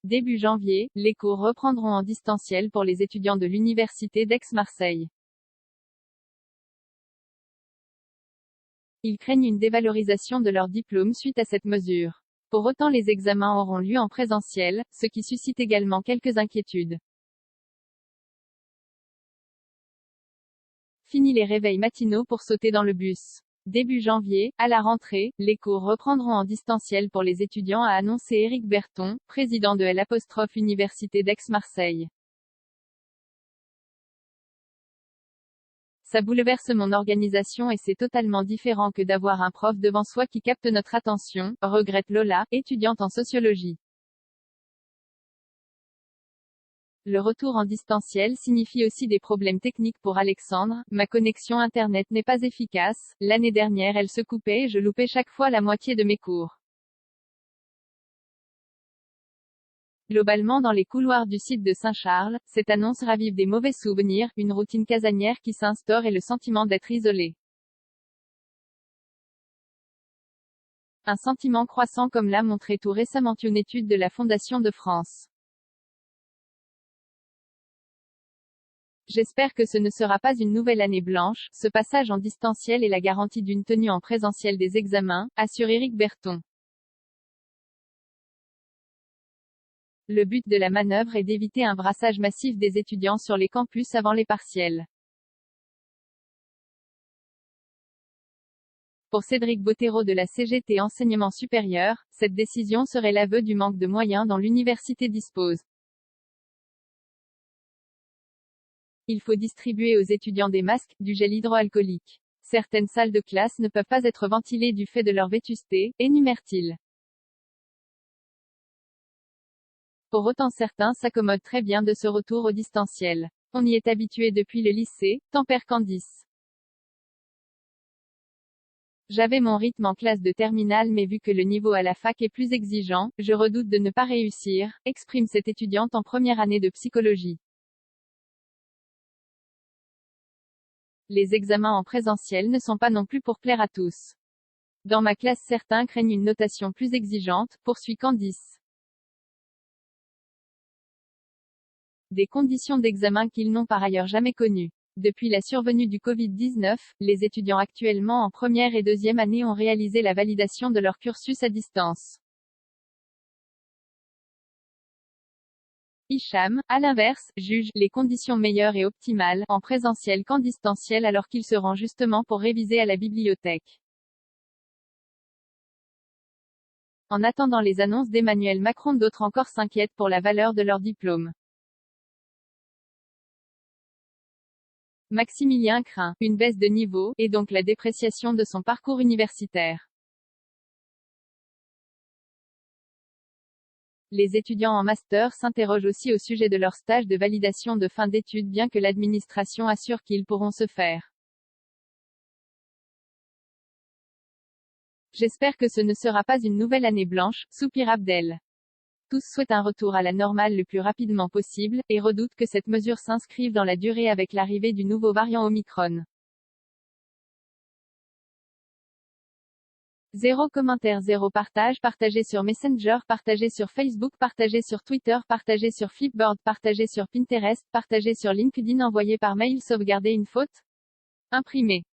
Début janvier, les cours reprendront en distanciel pour les étudiants de l'Université d'Aix-Marseille. Ils craignent une dévalorisation de leur diplôme suite à cette mesure. Pour autant, les examens auront lieu en présentiel, ce qui suscite également quelques inquiétudes. Fini les réveils matinaux pour sauter dans le bus. Début janvier, à la rentrée, les cours reprendront en distanciel pour les étudiants, a annoncé Éric Berton, président de l'Université d'Aix-Marseille. Ça bouleverse mon organisation et c'est totalement différent que d'avoir un prof devant soi qui capte notre attention, regrette Lola, étudiante en sociologie. Le retour en distanciel signifie aussi des problèmes techniques pour Alexandre. Ma connexion internet n'est pas efficace. L'année dernière elle se coupait et je loupais chaque fois la moitié de mes cours. Globalement, dans les couloirs du site de Saint-Charles, cette annonce ravive des mauvais souvenirs, une routine casanière qui s'instaure et le sentiment d'être isolé. Un sentiment croissant comme l'a montré tout récemment une étude de la Fondation de France. J'espère que ce ne sera pas une nouvelle année blanche. Ce passage en distanciel est la garantie d'une tenue en présentiel des examens, assure Éric Berton. Le but de la manœuvre est d'éviter un brassage massif des étudiants sur les campus avant les partiels. Pour Cédric Bottero de la CGT Enseignement Supérieur, cette décision serait l'aveu du manque de moyens dont l'université dispose. Il faut distribuer aux étudiants des masques, du gel hydroalcoolique. Certaines salles de classe ne peuvent pas être ventilées du fait de leur vétusté, énumère-t-il. Pour autant, certains s'accommodent très bien de ce retour au distanciel. On y est habitué depuis le lycée, tempère Candice. J'avais mon rythme en classe de terminale, mais vu que le niveau à la fac est plus exigeant, je redoute de ne pas réussir, exprime cette étudiante en première année de psychologie. Les examens en présentiel ne sont pas non plus pour plaire à tous. Dans ma classe, certains craignent une notation plus exigeante, poursuit Candice. Des conditions d'examen qu'ils n'ont par ailleurs jamais connues. Depuis la survenue du Covid-19, les étudiants actuellement en première et deuxième année ont réalisé la validation de leur cursus à distance. Hicham, à l'inverse, juge les conditions meilleures et optimales en présentiel qu'en distanciel alors qu'il se rend justement pour réviser à la bibliothèque. En attendant les annonces d'Emmanuel Macron, d'autres encore s'inquiètent pour la valeur de leur diplôme. Maximilien craint une baisse de niveau, et donc la dépréciation de son parcours universitaire. Les étudiants en master s'interrogent aussi au sujet de leur stage de validation de fin d'études, bien que l'administration assure qu'ils pourront se faire. J'espère que ce ne sera pas une nouvelle année blanche, soupire Abdel. Tous souhaitent un retour à la normale le plus rapidement possible, et redoutent que cette mesure s'inscrive dans la durée avec l'arrivée du nouveau variant Omicron. Zéro commentaire, zéro partage, partagé sur Messenger, partagé sur Facebook, partagé sur Twitter, partagé sur Flipboard, partagé sur Pinterest, partagé sur LinkedIn, envoyé par mail, sauvegarder une faute? Imprimé.